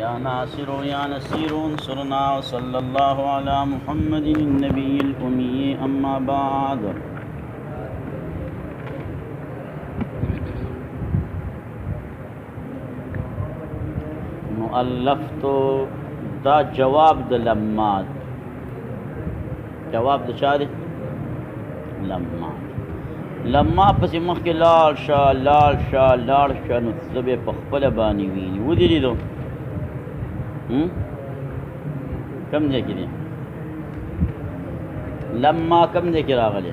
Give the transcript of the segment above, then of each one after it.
يا ناصر يا نصير انصرنا وصلى الله على محمد النبي الأمي أما بعد. مؤلف تو دا جواب د لما، جواب د چا دی؟ لما پسې مخکې لاړ شه نو زه به په خپله باندې ویني ودې لیدو کم ځای کې دی لما کم ځای کې راغلی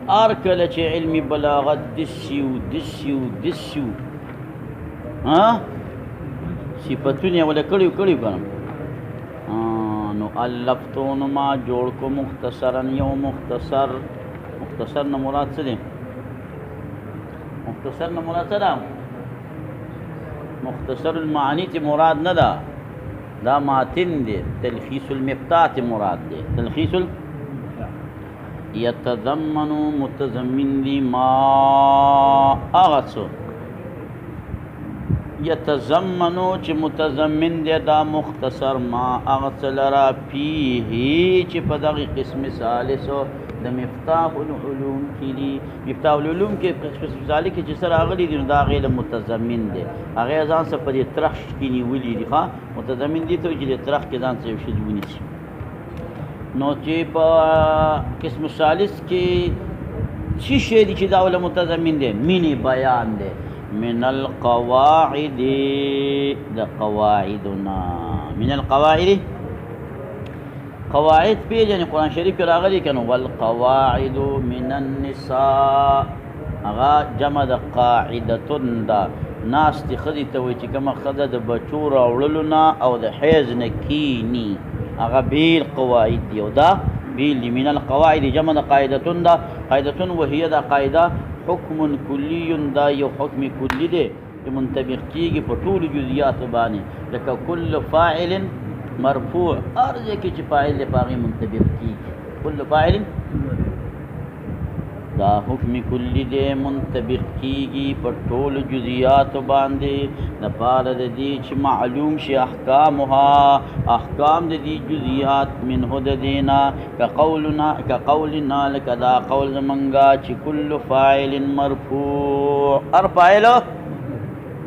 هر کله چې علمي بلاغت دسیو صفتونه یې وله کړي که نه نو الفتو نو ما جوړ کو مختصرا یو مختصر نه مراد څه دی؟ مختصر نه مراد څه ده؟ مختصر المعانی تی مراد نه ده، دا ماتن دی. تلخیص المفتاح تی مراد دی. تلخیص یتضمنو متضمن دی ما آغا څه یتضمنو چې متضمن دی دا مختصر ما آغا څه لرا فیه چې په دغه قسم ثالثو د مفتاح العلوم کې دي. مفتاح العلوم کې قسم ثالث کې چې سره راغلي دي نو دا هغې له متضمن دی، هغې ځان څه په دې طرح کې نیولي دي. ښه متضمن دي ته وایي چې د طرح کې ځان څه یو شی ونیسي. نو چې په قسم ثالث کې څه شی دي چې دا له متضمن دی؟ مینې بیان دی. من القواعد د قواعدنا، من القواعد قواعد پیژنې قرآن شریف کې راغلي که نو والقواعد من النساء هغه جمع د قاعدتن ده. ناستې ښځې ته وایي چې کومه ښځه د بچو راوړلو نه او د حیض نه کیني هغه بیل قواعد دي او دا بیل دي. من القواعد جمع د قاعدتن ده. قاعدتن وهي دا قاعده حکم کلی، دا یو حکم کلی دی چې منطبق کېږي په ټولو جزئیاتو باندې، لکه کل فاعل مرفوع هر ځای کې چې فاعل دی په هغې منطبق کېږي. کل فاعل دا حکم کلی دی منطبق کېږي په ټولو جزئیاتو باندې دپاره د دې چې معلوم شي احکامها، احکام د دې جزئیات منه د دې نه. که قولنا لکه دا قول زمونږه چې کل فاعل مرفوع هر فاعل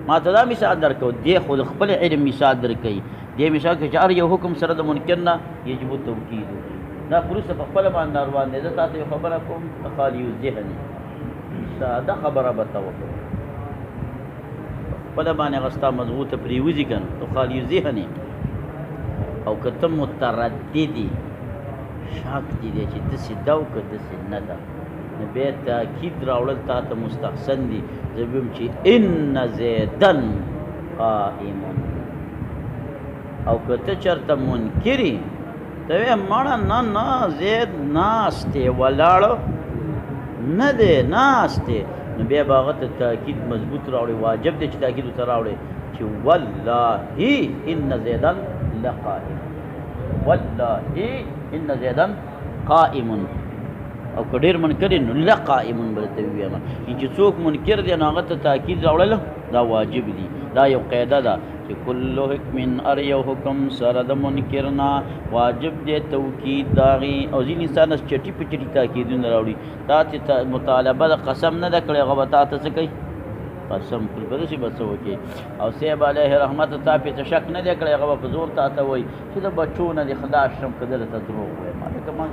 ما ته دا مثال درکو دی خو د خپل علم مثال درکوي. دې مثال کې چې هر یو حکم سره د منکر نه یجب توکید دا وروسته په خپله باندې روان دی. زه تاسو یو خبره کوم خالي الذهن ساده خبره به ته وکړم خپله باندې هغه ستا مضبوطه پرېوځي که نه تو خالي الذهن او که ته مترددي شک دي دی چې داسې ده او که داسې نه ده نو بیا تاکید راوړل تا ته مستحسن دي. زه به ویم چې ان زیدن قائم او که ته چېرته منکري ته وایې مړه نه زید ناست دی ولاړ نه دی ناست دی نو بیا به هغه ته تاکید مضبوط راوړي. واجب دی چې تاکید ورته راوړي چې والله ان زیدن لقائم، والله ان زیدن قائم. او که ډېر منکر نو لقائم به ورته ووایم. چې څوک منکر دی نو هغه ته تاکید راوړل دا واجب دي. دا یو قاعده ده چې کل حکم هر یو حکم سره د منکر نه واجب دی توکید د هغې. او ځینې انسان چټي په چټي تاکیدونه راوړي. تا چې مطالبه د قسم نه ده کړې هغه به تا ته څه کوي؟ قسم خوري. په داسې به څه وکړي. او صاحب علیه رحمت تا پې ته شک نه دی کړی هغه به په زور تا ته وایي چې د بچو نه دې خدا شرم که دله ته دروغ وایي. ما لکه ما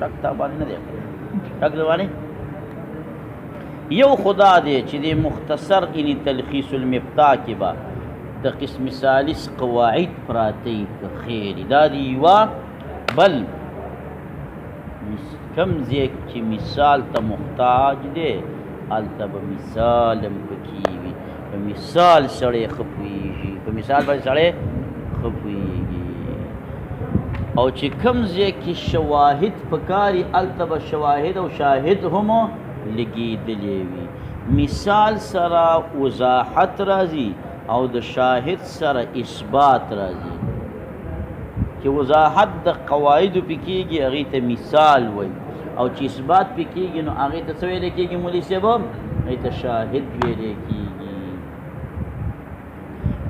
شک تا باندې نه دی کړی. شک د باندې یو خدا دی چې د مختصر یعنې تلخیص المفتاح کې به د قسم ثالث قواعد پراته که خیري دا دی یوه. بل کم ځای چې مثال ته محتاج دی هلته به مثال هم پکې وي. په مثال سړی ښه پوهېږي، په مثال باندې سړی ښه پوهېږي. او چې کم ځای کې شواهد پکاري هلته به شواهد او شاهد هم لګېدلی وي. مثال سره وضاحت راځي او د شاهد سره اثبات راځي. چې وضاحت د قواعدو پې کېږي هغې ته مثال وایي او چې اثبات پې کېږي نو هغې ته څه ویلی کېږي مولوي صاحب؟ هغې ته شاهد ویلی کېږي.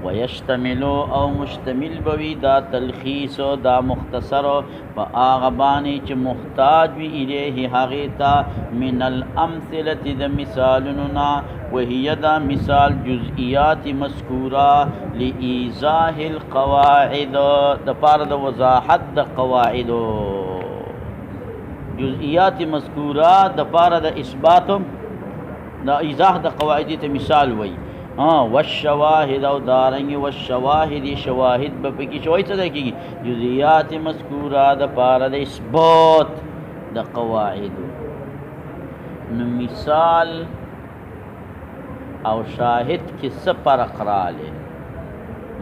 ويشتمل او مشتمل بوي دا تلخیص دا مختصر په هغه باندې چې محتاج وي الیه هغې ته من الامثلة د مثالونو نه وهي دا مثال جزئیات مذکوره لإیضاح القواعد د پاره د وضاحت د قواعدو جزئیات مذکوره د پاره د اثبات د ایضاح د قواعد ته مثال وي والشواهد او دارنګ والشواهد شواهد به پکې شوي څه کېږي جزئیات مذکوره د پاره د اثبات د قواعد نو مثال او شاهد کې څه فرق راغلی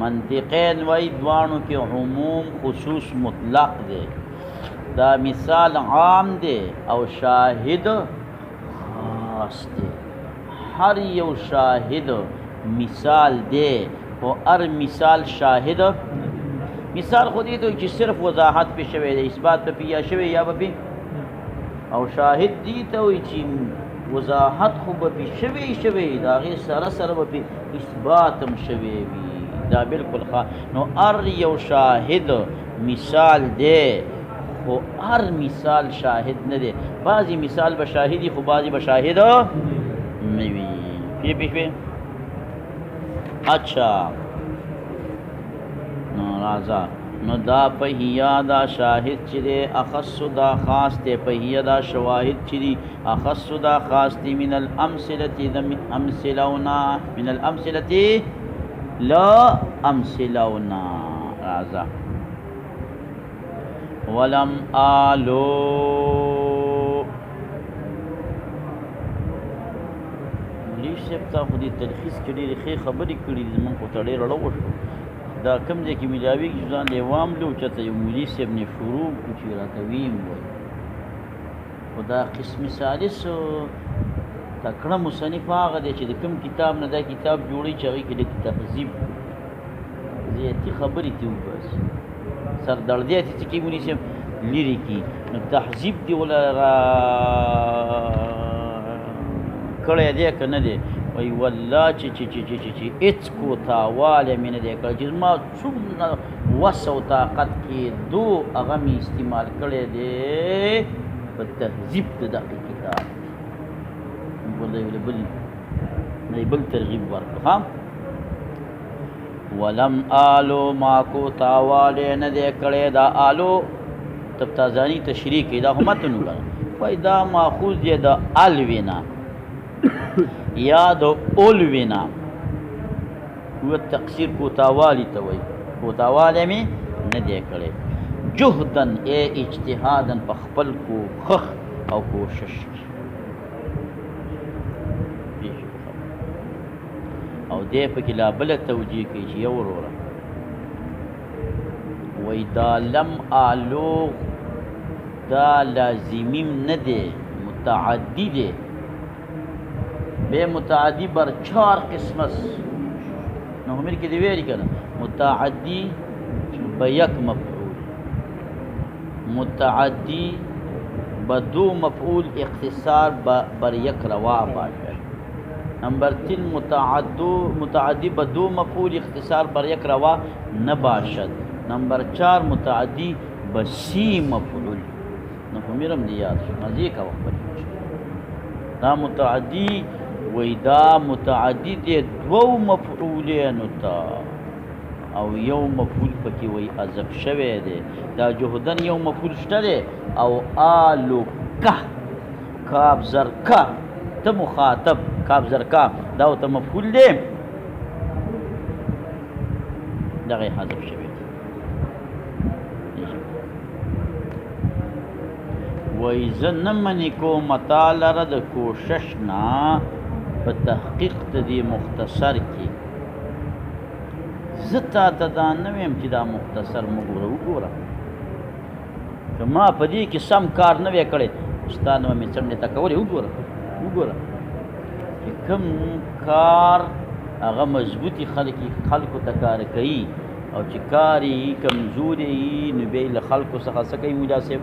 منطقین وای دوانو کې عموم خصوص مطلق دی دا مثال عام دی او شاهد خاص دی هر یو شاهد مثال دی او هر مثال شاهد مثال خودی تو چې صرف وضاحت پہ شوی دی اثبات پہ یا شوی یا پہ او شاهد دی ته وی چې وضاحت خو به شوی دا غي سره به اثباتم شوی وي دا بالکل نو هر یو شاهد مثال دی خو هر مثال شاهد نه دی بعضی مثال به شاهدی خو بعضی به شاهد نه وي پیښه اچھا نو راځه نو دا پهیا دا شاهد چې دی اخص دا خاص دی پهیا دا شواهد چې دی اخص دا خاص دی من الامثله د امثلونا من الامثله لا امثلونا راځه ولم آلو مولوی صاحب ته خو دې تلخیص کې ډېرې ښې خبرې کړي دي زمونږ خو ته ډېر اړه وشو دا کوم ځای کې میلاویږي ځان دی واملو چېرته یو مولوي صاحب نه شروع کړو چې راته ویم وایي خو دا قسم ثالث تکړه مصنف هغه دی چې د کوم کتاب نه دا کتاب جوړوي چې هغې کې لږ تهذیب زیاتي خبرې ترې وباسي سردردیات چې کې مولوي صاحب لرې کړي نو تهذیب دې وله را کړی دی که نه دی وایي والله چې هېڅ کوتاوالی مې نه دی کړی چې زما څومره وس او طاقت کېدو هغه مې استعمال کړی دی په تهذیب د دغه کتاب بل ترغیب ورکړو ولم آلو ما کوتاوالی نه دی کړی دا آلو تبتازانی تشریح کوي دا خو متن وګوره وایي دا ماخوذ دی د الوی نه یا د اولوی نه هو تقصیر کوتاوالی ته وایي کوتاوالی مې نه دی کړی جهدن ای اجتهادن په خپل کوښښ او کوشش او دې پکې لا بله توجیه کوي چې یو وروره وایي دا لم آلو دا لازمیم نه دی متعدی دی به متعدی بر 4 قسم است نو همیر کې دی ویری کنه متعدی به یک مفعول متعدی به 2 مفعول اختصار بر یک روا باشد نمبر 3 متعدی به 2 مفعول اختصار بر یک روا نباشد نمبر 4 متعدی به 3 مفعول نو همیرم دی یاد شو مزه کا وخت دا متعدی وی دا متعدی دی 2 مفعولینو تا او یو مفعول پکې وی حذف شوی دی دا جهدن یو مفعول شته دی او آلو که کاف زرکا ته مخاطب کاف زرکا دا ته مفعول دی دغه حذف شوی وی زه نه منې کوم تا لره د کوشش نه په تحقیق د دې مختصر کې زه تا ته دا نه ویم چې دا مختصر مه ګوره وګوره که ما په دې کې سم کار نه وی کړی ستا نه به مې څنډې ته کولی وګوره چې کوم کار هغه مضبوطي خلکو ته کار کوي او چې کار یې کمزوري یي نو بیا یې له خلکو څخه څه کوي مولا صاحب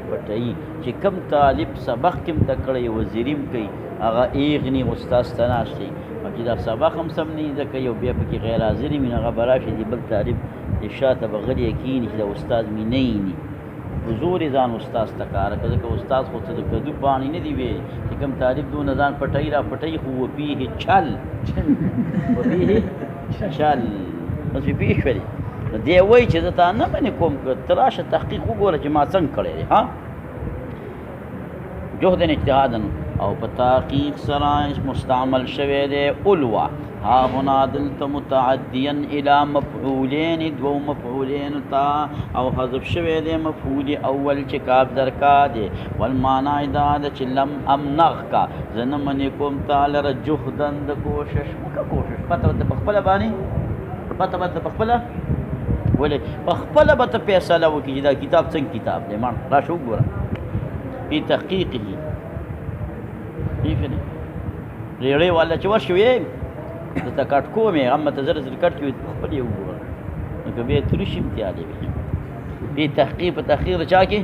پټوي چې کوم طالب سبق کې م ته کړی وزیري م کوي هغه ایغني استاذ ته ناست دی او چې دا سبق هم سم نه ځکه یو بیا پکې غیر حاضر وي هغه به راشي د بل تعریف د شاته به غلی کښېني چې د استاد مې نه ویني په زور یې ځان استاد ته کار کړه ځکه استاد خو څه د کدو پاڼې نه دي ویلي چې کوم تعریف دونه ځان پټوي را پټوي خو وفیه چل وفیه چل بس پوه شولې نو دی وایي چې زه تا نه منې کوم ته راشه تحقیق وګوره چې ما څنګه کړی دی ها جهد اجتهادا او په تحقیق سره مستعمل شوی دی الوا ها هنا دلته متعدیا الى مفعولین دو مفعولین تا او حذف شوی دی مفعول اول چې کاف درکا دی والمعنی دا چې لم امنغ کا زنه منې کوم تعالی ر جهدن د کوشش وکړه کوشش پته په خپل باندې پته په خپل ولې په خپل به ته فیصله وکړي چې دا کتاب څنګه کتاب دی ما راشه وګوره په تحقیقه پیښنه ریړې والا چې ورشوي د تکټ کومې هم ته زر زر کټ کې خپل یو وګوره نو که به ترشم تیالې به تحقیق په تحقیق چا کې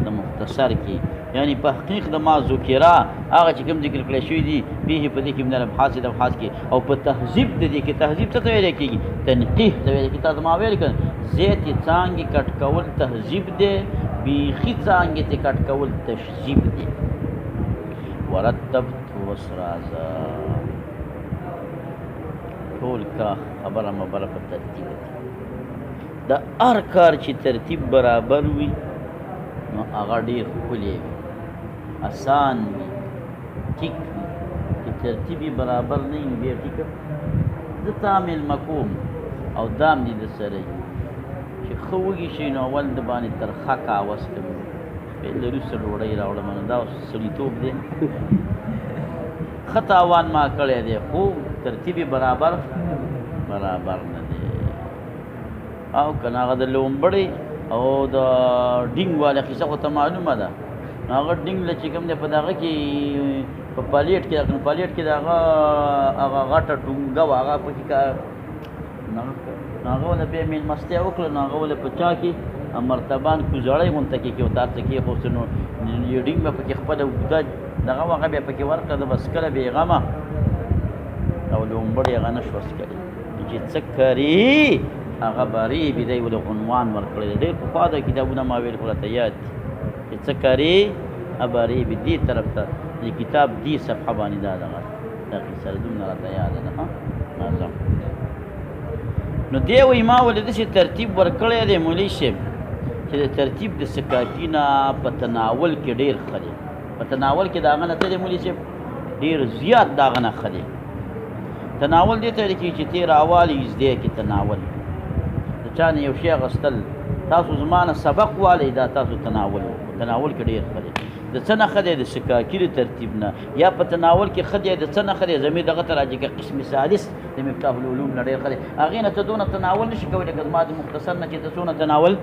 د مختصر کې یعنی په تحقیق د ما ذکرہ هغه چې کوم ذکر کړی شوی دی به په دې کې من الابحاث د ابحاث کې او په تهذیب د دې کې تهذیب څه ویل کېږي تنقیح د ویل کې تاسو ما ویل کړ زیت څنګه کټ کول تهذیب دی بیخي څنګه ته کټ کول تشذیب دی ورتبت وسرازا ټول کا خبره مبره په ترتیب د هر کار چې ترتیب برابر وي نو هغه ډېر ښکلی وي آسان وي ټیک وي چې ترتیب یې برابر نه وي بیا ټیکه زه تا میلمه کوم او دام دې د سره وي چې ښه وږي شي نو اول د باندې ترخه کاوس کوي له وروسته ډوډۍ راوړم نو دا سړیتوب دی ښه تاوان ما کړی دی خو ترتیب برابر نه دی او که نه هغه د لومبړی او د ډینګ والا قصه خو ته معلومه ده نو هغه ډینګ له چې کوم دی په دغه کې په پالیټ کې د هغه غټه ټونګه وه هغه پکې نو هغه ونه بیا مېلمستیا وکړه نو هغه ونه په چا کې مرتبان کوزړی غونته کې او تاسو کې خو نو یو ډینګ به پکې خپله اوږده دغه هغه بیا پکې ورکړه د بس کله بېغمه او لومبړی هغه نه شو څکلی چې څه کري هغه بری به دی ول عنوان ورکړی دی ډېر پخوا د کتابونه ما ویل خو راته یاد دي چې څه کري ابري به دې طرف ته د کتاب دې صفحه باندې دا دغه سره دومره راته یاده ده ناظم نو دی وایي ما ولې داسې ترتیب ورکړی دی مولوي صاحب چې د ترتیب د سکاکي نه په تناول کې ډېر ښه دی په تناول کې د هغه نه څه دی مولوي صاحب ډېر زیات د هغه نه ښه دی تناول دې ته ویل کېږي چې تېر اوالي زده کې تناول د چا نه یو شی اخیستل تاسو زما نه سبق والی دا تاسو تناول تناول کې ډېر ښه دی د څه نه ښه دی د سکاکي د ترتیب نه یا په تناول کې ښه دی د څه نه ښه دی زمې دغه ته راځي که قسم ثالث د مفتاح العلوم نه ډېر ښه دی هغې نه ته دونه تناول نه شي کولی لکه زما د مختصر نه چې ته څونه تناول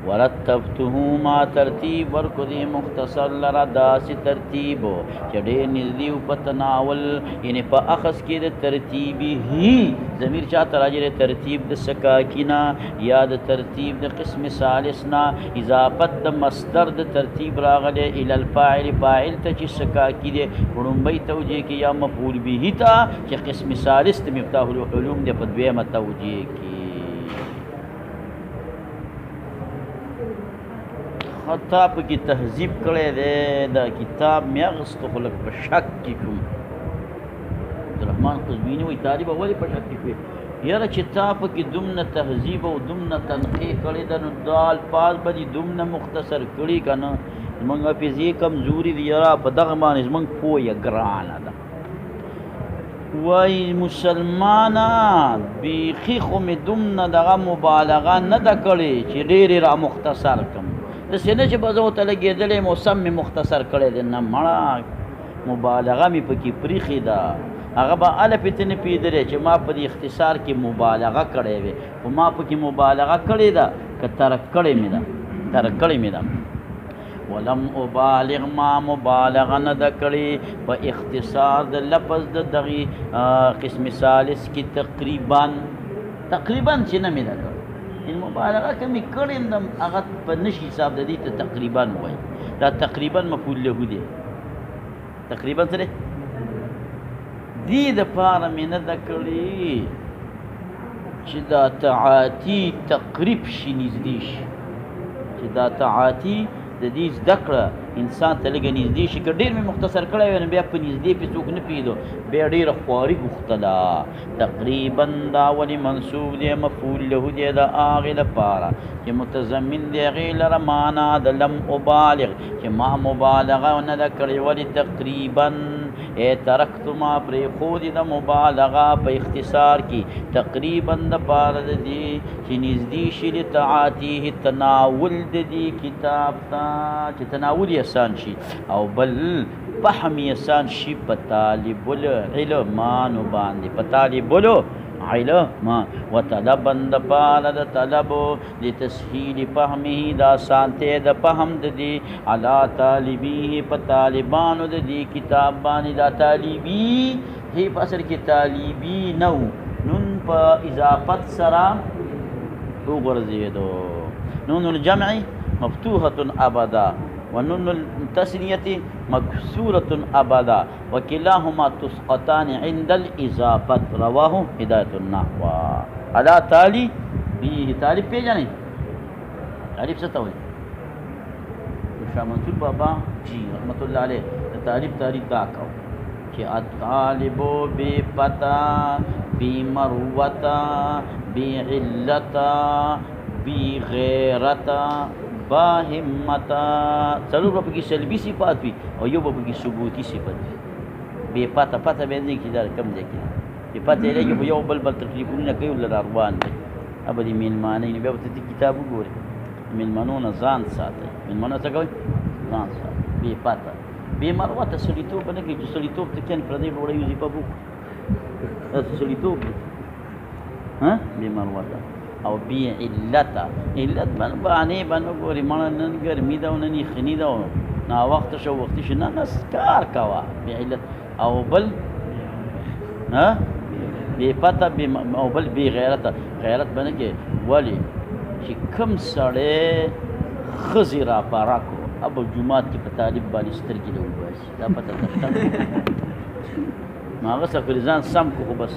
ورتبته ما ترتیب ورکو دی مختصر لرا داسې ترتیب چې ډېر نږدې و په تناول یعنې په اخذ کې د ترتیبي هي ضمیر چاته راځي د ترتیب د سکاکي نه یا د ترتیب د قسم ثالث نه اضافت د مصدر د ترتیب راغلی الی الفاعل فاعل ته چې سکاکي دی په لومبۍ توجیه کې یا مفعول به ته چې قسم ثالث د مفتاح العلوم دی په دویمه توجیه کې حتی پکې تهذیب کړی دی دا کتاب مې اخیسته خو لږ په شک کې کوم عبدالرحمن قزویني وایي طالبه ولې په شک کې کوې یاره چې تا پکې دومره تهذیب او دومره تنقیح کړې ده نو دا الفاظ به دې دومره مختصر کړي که نه زموږ حافظې کمزوري دي یاره په دغه باندې زموږ پویه ګرانه ده وای مسلمانه بیخي خو مې دومره دغه مبالغه نه ده کړې چې ډېرې را مختصر کړم داسې نه چې به زه ورته لګېدلی یم او سم مې مختصر کړی دی نه مړه مبالغه مې پکې پریښې ده هغه به هله پې ته نه پوهېدلی چې ما په دې اختصار کې مبالغه کړی وې خو ما پکې مبالغه کړې ده که ترک کړې مې ده ولم ابالغ ما مبالغه نه ده کړې په اختصار د لفظ د دغې قسم ثالث کې تقریبا چې نه مې ده کړې المبالغه کمی کړی یم هغه په نشي حساب د دې ته تقریبا وایي دا تقریبا مفعول له دی تقریبا څه دی دې دپاره مې نه ده کړې چې دا تعاطي تقریب شي نږدې شي چې دا تعاطي د دې زده کړه انسان ته لږه نږدې شي که ډېر مې مختصر کړی وی نو بیا په نږدې پې څوک نه پوهېدو بیا ډېره خواري غوښتله تقریبا دا ولې منصوب دی مفعول له دی د هغې لپاره چې متضمن دی هغې لره معنا د لم ابالغ چې ما مبالغه نه ده کړې ولې تقریبا ترکت ما پرېښودې د مبالغه په اختصار کې تقریبا دپاره د دې چې نږدې شي لتعاطیه تناول د دې کتاب ته چې تناول یې اسان شي او بل فهم یې اسان شي په طالب العلمانو باندې په طالب علم وطلبا دپاره د طلبو لتسهیل فهمه دا سانتې د فهم د دې علا طالبیه په طالبانو د دې کتاب باندې دا طالبي هی په اصل کې طالبي نو نون په اضافت سره وګرځېدو نون الجمع مفتوحة ابدا ونون التثنية مكسورة ابدا وكلاهما تسقطان عند الاضافة رواه هداية النحو على تالي به طالب پیژنئ طالب څه ته وایي شاه منصور بابا جی رحمت الله علیه طالب تعریف دا کو چې الطالب بی پتا بی مروتا بی علتا بی غیرتا با همتا څلور به پکې سلبي صفات وي او یو به پکې ثبوتي صفت وي بې پته پته به نه کي دا کم دی کې چې پته یې لګي خو یو بل تکلیفونه کوي ولر روان دی ابه دې میلمانه نه بیا به ته کتاب وګورې میلمنو نه ځان ساتئ میلمنو څه کوئ ځان ساتئ بې پته بې مروته سړیتوب نه کوي چې سړیتوب ته کین پردۍ ډوډۍ وظیفه وکړو داسې سړیتوب دی بې مروته او بی علت علت باندې ګوري مړه نن ګرمي ده او نن یخني ده ناوخته شو وختي شو نه بس کار کوه بې علت او بل بې پته او بل بې غیرته غیرت به نه کې ولې چې کوم سړی ښځې راپاره کړو اب جومات کې په طالب باندې سترګې له وباسي دا پته ته شته نو هغه سفر ځان سم کړو خو بس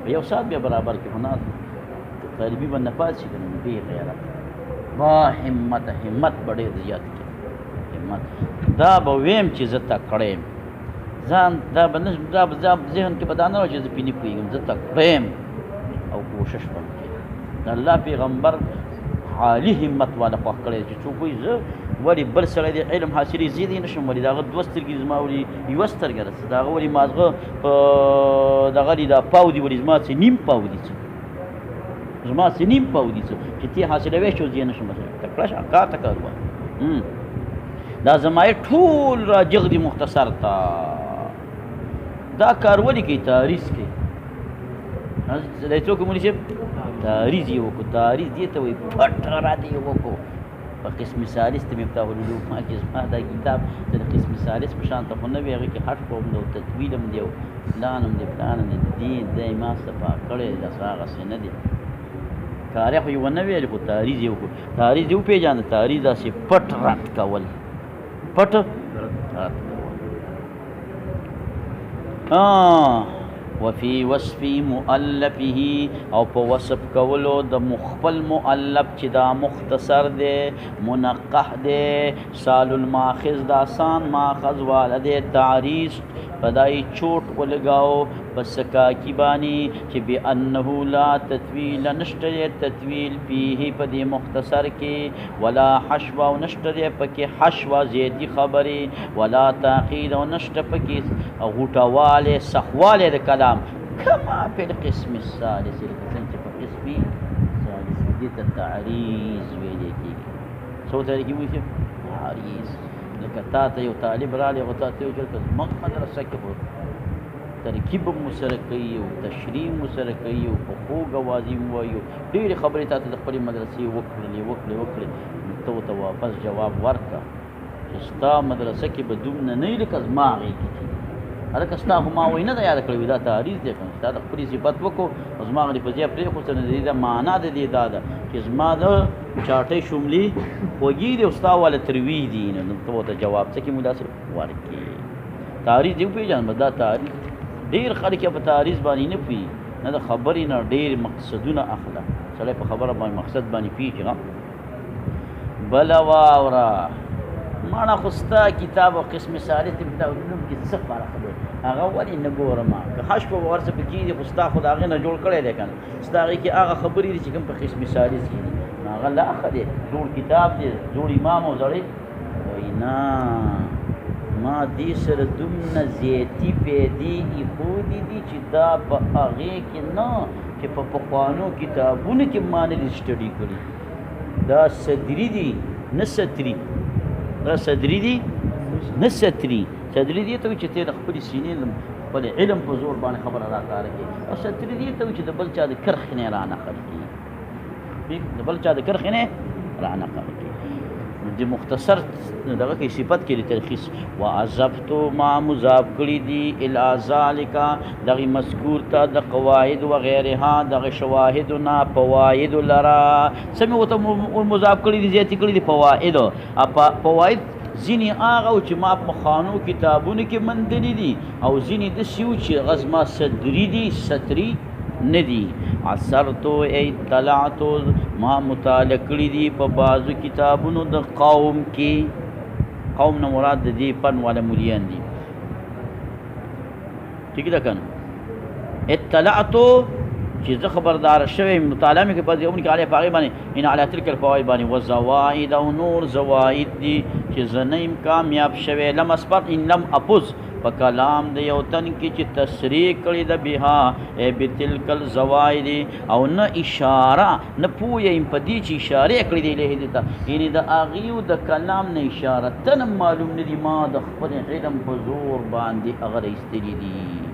په یو ساعت بیا برابر کړي خو نه طالبي به نه پاتې شي که نه بې غیرت با همت همت به ډېر زیات کړي همت دا به ویم چې زه تکړه یم ځان دا به ذهن کې به دا نه وي چې زه پرې نه پوهېږم زه تکړه یم او کوشش به وکړي د الله پیغمبر عالي همت والا خوښ کړی چې څوک وایي زه ولې بل سړی د علم حاصلې زه دې نه شم ولې د هغه دوه سترګې زما ولې یوه سترګه ده د هغه ولې مازغه په دغه دي دا پاو دي ولې زما څه نیم پاو دي څه زما څه نیم پاو دي څه چې ته حاصلوی شو زه یې نه شم تکړه شه کار ته کار وایه دا زما یې ټول راجغ دي مختصر ته دا کار ولې کوي تاریز کوي دی څوک مولي صاحب تاریز یې وکړو تاریز دې ته وایي پټ راته یې وکړو په قسم ثالث ته مفتاح العلوم ما کې زما دا کتاب د قسم ثالث په شان ته خو نه وي هغې کې حرف هم دی او تطویل هم دی او پلان هم دی پلان هم دی دی ما صفا کړی دی داسې هغسې نه دی کار خو یې ونه ویل خو تاریز یې وکړو تاریز یې وپېژانده تاریز داسې پټ رد کول پټ رد کول وفي وصف مؤلفه او په وصف کولو د مخفل مؤلف چې دا مختصر دی منقح دی سال الماخذ دا آسان ماخذ والا دی تعریض پدای چوٹ ولګاو پس سکاکی بانی چې بانه لا تطویل نشته تطویل فيه په دې مختصر کې ولا حشو او نشته پکې حشو زیدی خبري ولا تاخير او نشته پکې غوټواله سخواله د کلام کما په القسم الثالث څنګه په قسم ثالث دې ته تعریض ویل کېږي څو ته کېږي تعریض لکه تا ته یو طالب رالی او تا ته یو چېرته زموږ مدرسه کې خو ترکیب هم ورسره کوي او تشریح هم ورسره کوي او په خوږ اوازې هم وایي ډېرې خبرې تا ته د خپلې مدرسې وکړلې نو ته ورته واپس جواب ورکړه چې ستا مدرسه کې به دومره نه وي لکه زما هغې کې چې هلکه ستا خو ما وایي نه ده یاده کړې وي دا تعریض دی که ستا د خپلې صفت وکړو او زما هغې په ځای پرېښوسته نو د دې د معنا د دې دا ده چې زما د چاټۍ شملې خوږې دي او ستا والا تروي دي نو ته ورته جواب څه کې مداسې ورکړې تعریض دې وپېژنه بس دا تعریض ډېر خلک په تعریض باندې نه پوهېږي نه د خبرې نه ډېر مقصدونه اخله سړی په خبره باندې مقصد باندې پوهېږي بله واوره ماړه خو ستا کتاب او قسم ثالث علوم کې څه فرق دی هغه ولې نه ګورم که حشف به ورڅه پکې دي خو ستا خو د هغې نه جوړ کړی دی که نه ستا هغې کې هغه خبرې دي چې کوم په قسم ثالث کې دي نو هغه لا ښه دی جوړ کتاب دی جوړ امام او زړی وایي نه ما دې سره دومره زیاتي پیدې ایښودي دي چې دا په هغې کې نه چې په پخوانو کتابونو کې ما نه دي سټډي کړي دا صدري دي نه ستري دا صدري دي نه ستري صدري دي ته وایي چې ته د خپلې سینې خپل علم په زور باندې خبره راکاره کړي او ستري دي ته وایي چې د بل چا د کرښې نه رانقل کړي د بل چا د کرښې نه رانقل کړي د مختصر دغه کې صفت کې تلخیص وعذبتو ما مضاف کړي دي الی ذالک دغه مذکور ته د قواعد و غیرها دغه شواهد نه فواید لرا سمې وته مضاف کړي دي زیاتې کړي دي فواید فواید ځینې هغه چې ما په مخانو کتابونو کې مندلي دي او ځینې داسې وو چې غزما صدري دي ستري نه دي عثرتو ای طلعتو ما مطالعه کړي دي په بعضو کتابونو د قوم کې قوم نه مراد د دې فن والا مولیان دي ٹھیک ده کنه اطلعتو چې زه خبردار شوی مطالعه مې کې په دې کې علی پاغي باندې ان علی تلک الفوائد باندې وزوائد او نور زوائد دي چې زنیم کامیاب شوی لم اسبق ان لم اپوز په کلام د یو تن کې چې تشریح کړي د بها بتلک الزوائد او نه اشاره نه پوهیم په دې چې اشاره کړي دی له دې ته یعنی د اغیو د کلام نه اشاره تن معلوم نه دي ما د خپل علم په زور باندې هغه ایستلي دي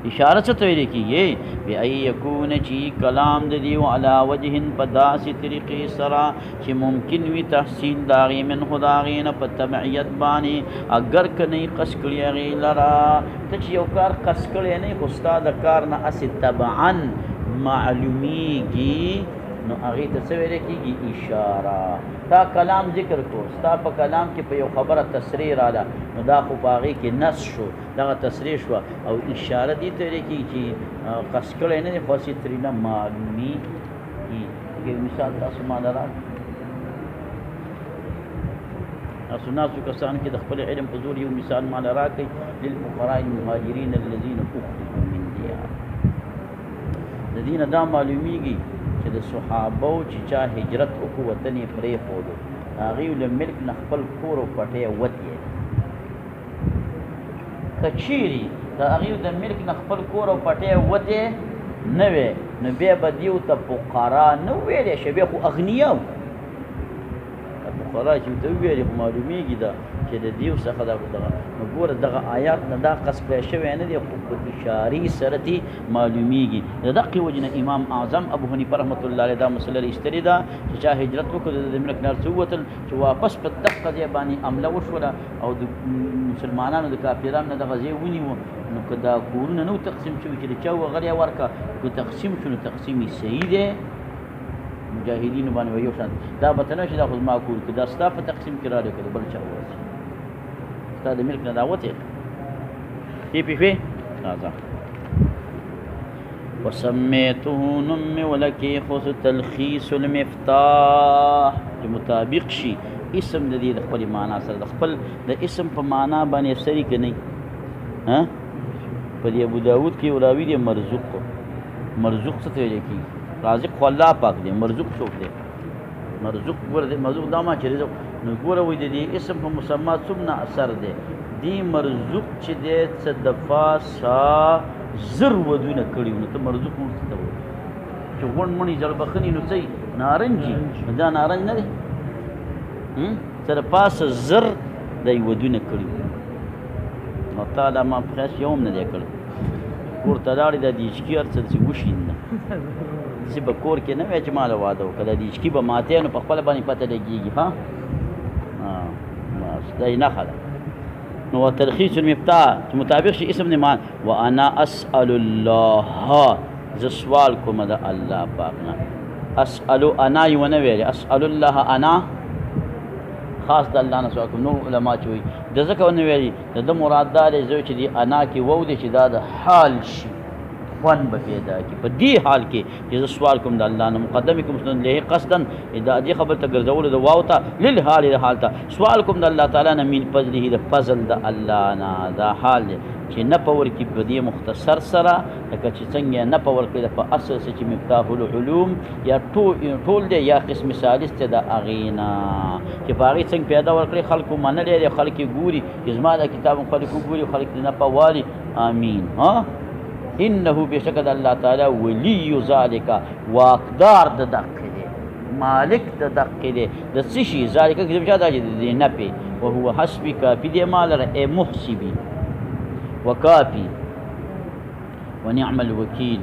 اشاره څه ته ویل کېږي بأن یکون چې کلام د دې علی وجه په داسې طریقې سره چې ممکن وي تحصیل د هغې منه د هغې نه په تبعیت باندې اگر که نه یې قصد کړي هغې لره ته چې یو کار قصد کړی نه یې خو ستا د کار نه هسې طبعا معلومیږي نو هغې ته څه ویلی کېږي اشاره تا کلام ذکر کو ستا په کلام کې په یو خبره تصریح راله نو دا خو په هغې کې نص شو دغه تصریح شوه او اشاره دې ته ویلی کېږي چې قصد کړی نه دی خو هسې ترېنه معلومیږي یو مثال تاسو ماله راکړئ تاسو ناسو کسان کې د خپل علم په زور یو مثال ماله راکړئ للفقراء المهاجرین الذین اخرجوا من دیارهم د دې نه دا معلومیږي چې د صحابو چې چا هجرت وکړو وطن یې پرېښودو هغوی له ملک نه خپل کور او پټی وتې که چیرې د هغوی د ملک نه خپل کور او پټی وتې نه وې نو بیا به دیو ته فقرا نه ویلی شي بیا خو اغنیا وو فقرا چې ورته وویلې خو معلومیږي ده چې د دیو څخه دغه نو ګوره دغه آیات نه دا قصد کړی شوی نه دی خو په اشارې سره دې معلومیږي د دقې وجې نه امام اعظم ابو حنیفه رحمت الله علیه دا مسله ایستلې ده چې چا هجرت وکړو د ملک نه څه ووتل چې واپس په دقه ځای باندې حمله وشوله او د مسلمانانو د کافرانو نه دغه ځای ونیو نو که دا کورونه نه و تقسیم شوي چې د چا وغلی ورکړه که تقسیم شو نو تقسیم یې صحیح دی مجاهدینو باندې به یو شان دا به ته نه شي دا خو زما کور که دا ستا په تقسیم کې راډیو که د بل چا ووځي ستا د ملک نه دا وتې دې پوه راځه وسمیته نوم مې ولکې خو تلخیص المفتاح چې مطابق شي اسم د دې د خپلې معنا سره د خپل د اسم په معنا باندې سري که نه ها په دې ابو داود کې یو راوي دی مرزوق مرزوق څه ته ویل کېږي رازق خو الله پاک دی مرزوق څوک دی مرزوق ګوره دی مرزوق دا ما چې رزق نو ګوره وایي د دې اسم په مسما څومره اثر دی دې مرزوق چې دی څه دفعه زر ودونه کړي نو ته مرزوق مو څه ته وایي چې غونډ مڼې جړبخني نو څه نارنجي دا نارنج نه دی څه د پاسه زر دی ودونه کړي نو تا دا ما پخیاس یو هم نه دی کړی کور ته لاړې دا دیچکي هر څه داسې وشینده داسې به کور کې نه وی چې ما له واده وکړه دا دیچکي به ماتې نو په خپله باندې پته لګېږي ها بس دا یې نښه ده نو تلخیص المفتاح چې مطابق شي اسم نه مان وانا اسأل الله زه سوال کوم د الله پاک نه اسألو انا یې ونه ویلې اسأل الله انا خاص د الله نه سوا کوم. نور علما چې وایي د ځکه ونه ویلي د ده مراد دا دی زه چې دې انا کې وو دی چې دا د حال شي خوند به پیدا کړي. په دې حال کې چې زه سوال کوم د الله نه مقدمې کوم له قصدا دا دې خبر ته ګرځولو د واو ته للحال د حال ته سوال کوم د الله تعالی نه من فضله د فضل د الله نه دا حال دی چې نه په ورکي په دې مختصر سره لکه چې څنګه نه په ورکي د په اصل چې مفتاح العلوم یا ټول دی یا قسم ثالث ته د اغینا چې په هغې څنګه پیدا ورکړي خلکو منلی دی خلک ګوري چې زما د کتاب خلکو ګوري خلک نه په والي امین ها انه بشک د الله تعالی ولی ذالک واقدار د دقه دی مالک د دقه دی د څه شي ذالک کې بچا دا دی نه پی او هو حسبی کافی دی مال ر محسبی وکافی ونعم الوکیل.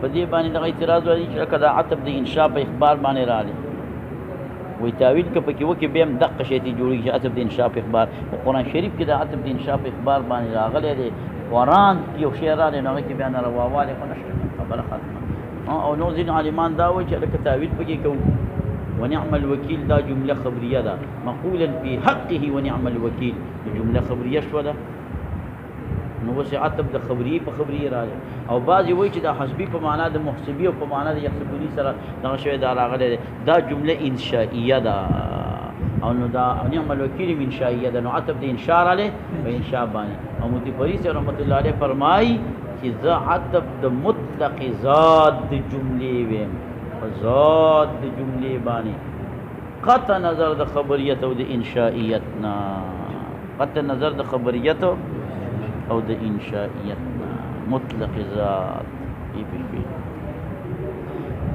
په دې باندې د اعتراض ولري چې کدا عتب د انشاء په اخبار باندې راځي وی تعویل که پکې وکي به هم دقه شی ته جوړیږي عتب د انشاء په اخبار. او قرآن شریف کې د عتب د انشاء په اخبار باندې راغلی دی قرآن کې یو شی راغلی نو هغه کې بیا نارواوالی خو نشته خبره ختمه. او نور ځینې عالمان دا وایي چې لکه تعویل پکې کوو ونعم الوکیل دا جمله خبریه ده مقولا فی حقه ونعم الوکیل جمله خبریه شوه ده نو اوس عتب د خبریه په خبریه راغلی. او بعضې وایي چې دا حسبي په معنا د محسبي او په معنا د یحسبوني سره دغه شوی دا راغلی دی دا جمله انشائیه ده او نو دا نعم الوکیل انشائیه ده نو عتب د انشاء راغلی په انشاء باندې. او مفتي فرید صاحب رحمت الله علیه فرمایي چې زه عتب د مطلق ذات د جملې ویم په ذات د جملې باندې قطع نظر د خبریت او د انشائیت نه قطع نظر د خبریت او د انشائیت نه مطلق ذات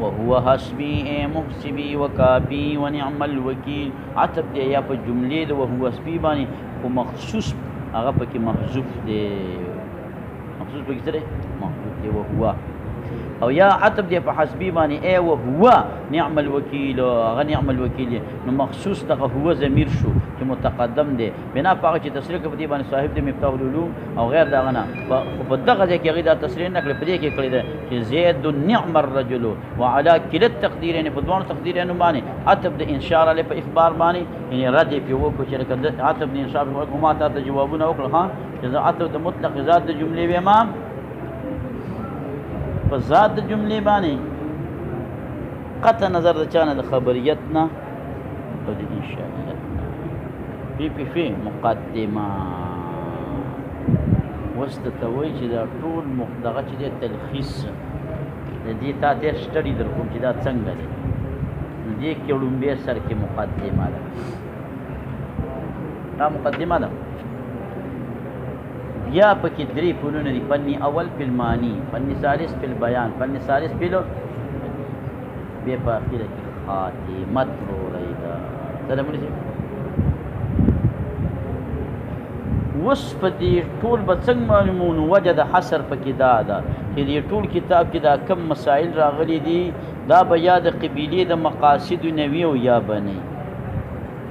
وهو حسبی محسبی وکافی ونعم الوکیل. عتب دی یا په جملې د وهو حسبی باندې خو مخصوص هغه پکې محذوف دی مخصوص پکې څه دی محذوف دی وهو او یا عتب دی په حسبی باندې ای وهو نعم الوکیل هغه نعم الوکیل نو مخصوص دغه هو ضمیر شو چې متقدم دی بنا په هغه چې تصریح په دې باندې صاحب د مفتاح العلوم او غیر دغه نه په دغه ځای کې هغې دا تصریح نه کړې په دې کې کړې ده چې زید نعم الرجل وعلى کلا التقدیرین په دواړو تقدیرینو باندې عتب د انشاء علی په اخبار باندې یعنې رد یې پرې وکړو چې لکه عتب د انشاء ما تا ته جوابونه وکړل ها چې زه عتب د مطلق ذات د جملې ویم په ذات د جملې باندې قطع نظر د چا نه د خبریت نه او د انشائیت نه فی مقدمه اوس درته وایي چې دا ټول دغه چې دی تلخیص د دې تا ډېر سټډي در کوم چې دا څنګه دی نو دې کې لومبۍ سر کې مقدمه ده دا مقدمه ده بیا پکې درې فنون دي فن اول فی المعنی فن ثالث فی البیان فن ثالث فی بیا په اخره کې خاتمت وروړی ده سره مونږ اوس په دې ټول به څنګه معلومون وجه د حصر پکې دا ده چې دې ټول کتاب کې دا کم مسائل راغلي دي دا به یا د قبیلې د مقاصدو نه وي او یا به نه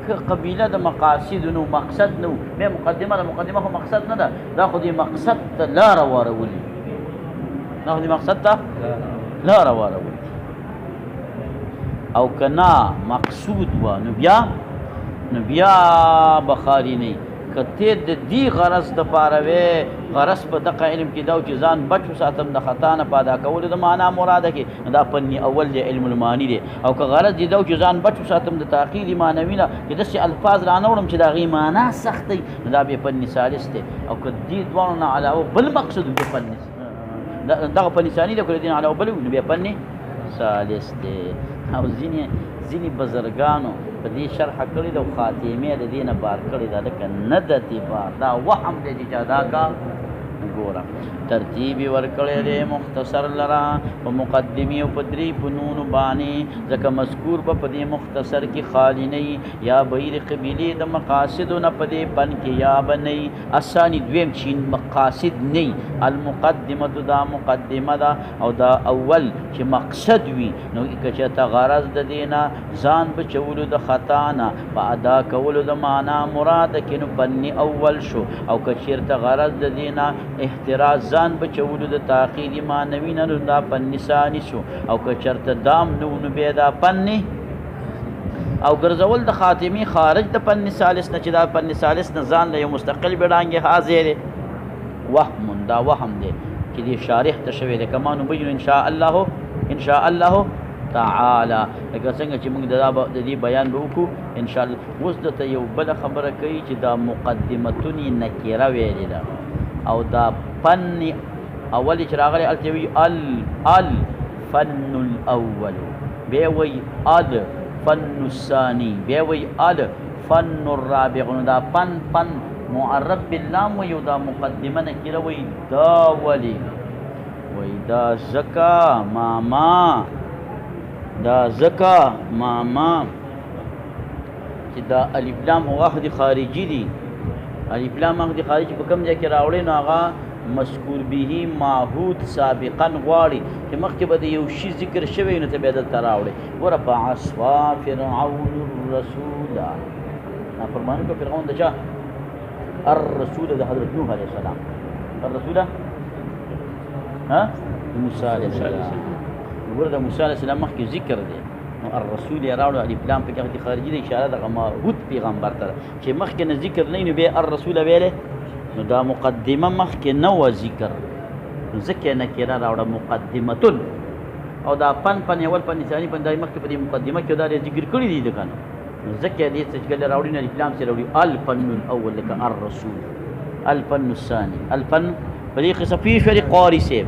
که قبیله د مقاصدو نو مقصد نو بیا مقدمه خو مقصد نه ده دا خو دې مقصد ته لاره وارولي دا خو دې مقصد ته لاره وارولي او که نه مقصود وه نو بیا به خالي نه که ته د دې غرض دپاره وې غرض په دغه علم کې دا چې ځان بچ وساتم د خطا نه په ادا کولو د معنا مراده کې دا فن اول دی علم المعانی دی. او که غرض دې دا چې ځان بچ وساتم د تعقیدي معنوي نه چې داسې الفاظ رانه وړم چې د هغې معنا سخت دی نو دا بیا فن ثالث دی. او که دې دواړو نه علاوه بل مقصد وي دغه فن ثاني دی که د دې نه علاوه بل وي نو بیا فن ثالث دی. او ځینې بزرګانو په دې شرحه کړې ده او خاتمې د دې نه بار کړې ده لکه نه د تبار دا وهم دی چې چا دا کار ګوره ترتیب یې ورکړی دی مختصر لره په مقدمې او په درې فنونو باندې ځکه مذکور به په دې مختصر کې خالي نه وي یا به یې د قبیلې د مقاصدو نه په دې فن کې یا به نه وي اساني دویم چې مقاصد نه وي المقدمه دا مقدمه ده او دا اول چې مقصد وي نو که چېرته غرض د دې نه ځان بچولو د خطا نه په ادا کولو د معنا مراده کې نو فن اول شو. او که چېرته غرض د دې نه احتراز ځان بچولو د تعقیدي معنوي نه نو دا فن ثاني شو. او که چېرته دام نو بیا دا فن او ګرځول د خاتمي خارج د فن ثالث نه چې دا فن ثالث نه ځان له یو مستقل بیړانګې حاضر وهم دا وهم دی چې دې شارح ته شوی دی کما نبین ان شاء الله تعالی لکه څنګه چې موږ د دې بیان به وکړو ان شاء الله. اوس دته یو بله خبره کوي چې دا مقدمتون نکره ویلې ده او دا فن اول چې راغلی هلته وي الفن الاول بیا وی الفن الثاني بیا وی الفن الرابع نو دا فن معرب باللام وی او دا مقدمه نکره وی دا ولی وی دا زکا ماما چې دا الف لام واحد خارجي دي الف لام واحد خارجي په کوم ځای کې راوړي نو هغه مذکور به معهود سابقا غواړي چې مخکې به د یو شي ذکر شوی نو ته بیا دلته راوړي. ورفع عصا فرعون الرسول نافرماني کو فرعون د چا الرسول د حضرت نوح علیه السلام الرسول موسی علیه السلام ګوره د موسی علیه السلام مخکې ذکر دی نو الرسول یې راوړو الف لام پکې هغه خارجي دی اشاره دغه معهود پیغمبر ته چې مخکې نه ذکر نه نو بیا الرسول ویلې نو دا مقدمه مخکې نه و ذکر نو ځکه نکره راوړه مقدمتون او دا فن اول فن ثاني فن دای مخکې په دې مقدمه کې دا ذکر کړی دی کنه نو ځکه دې څه چې راوړي نه الف لام سره راوړي الفن الاول لك الرسول الفن الثاني الفن فريق صفي شري قاري سيف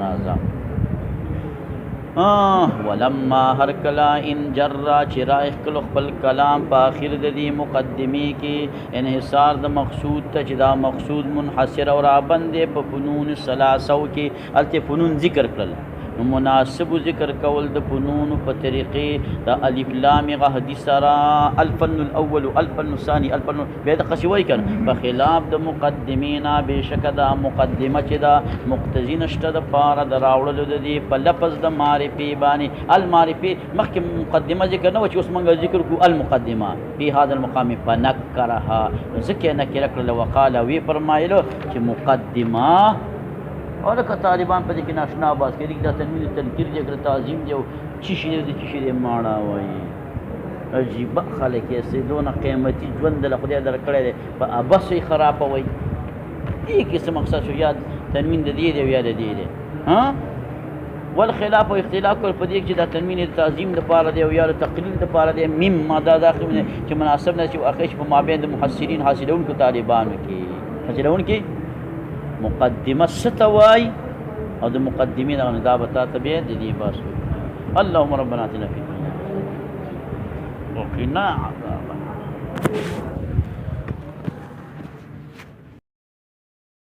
نازا ولما هر کلا ان جرا چرائخ کلو خپل کلام په اخر د دې مقدمه کې انحصار د مقصود ته چې دا مقصود منحصر او رابند په فنون ثلاثو کې الته فنون ذکر کړل نو مناسب ذکر کول د فنون په طریقې د الف لام غ حدیث سره الفن الاول الفن الثاني الفن به د قصوی کړه په خلاف د مقدمینا بشک دا مقدمه چې دا مقتضی نشته د پاره د راوړلو د دې په لفظ د معرفي باندې المعرفي مخکې مقدمه ذکر نه و چې اوس موږ ذکر کو المقدمه په هذا المقام فنکرها ذکر نکره کړل وقال وی فرمایلو چې مقدمه اور که طالبان په دې کې ناشنا باز کوي دا تنوین تنکیر دی ګر تعظیم دی چی شي دی مانا وای عجیب خلک یې سیدونه قیمتي ژوند له خدای درکړی دی په ابس خراب وای دې کې څه مقصد شو یاد تنوین د دې دی یا د دې دی ها والخلاف او اختلاف کول په دې چې دا تنوین تعظیم د پاره دی او یا تقلیل د پاره دی مم ماده داخل چې مناسب نه چې اخیش په مابین د محسرین حاصلون کو طالبانو کې حاصلون کې مقدمه ستواي او د مقدمین او دا بتا تبع د دې باسو. اللهم ربنا اتنا في الدنيا وقنا عذاب النار.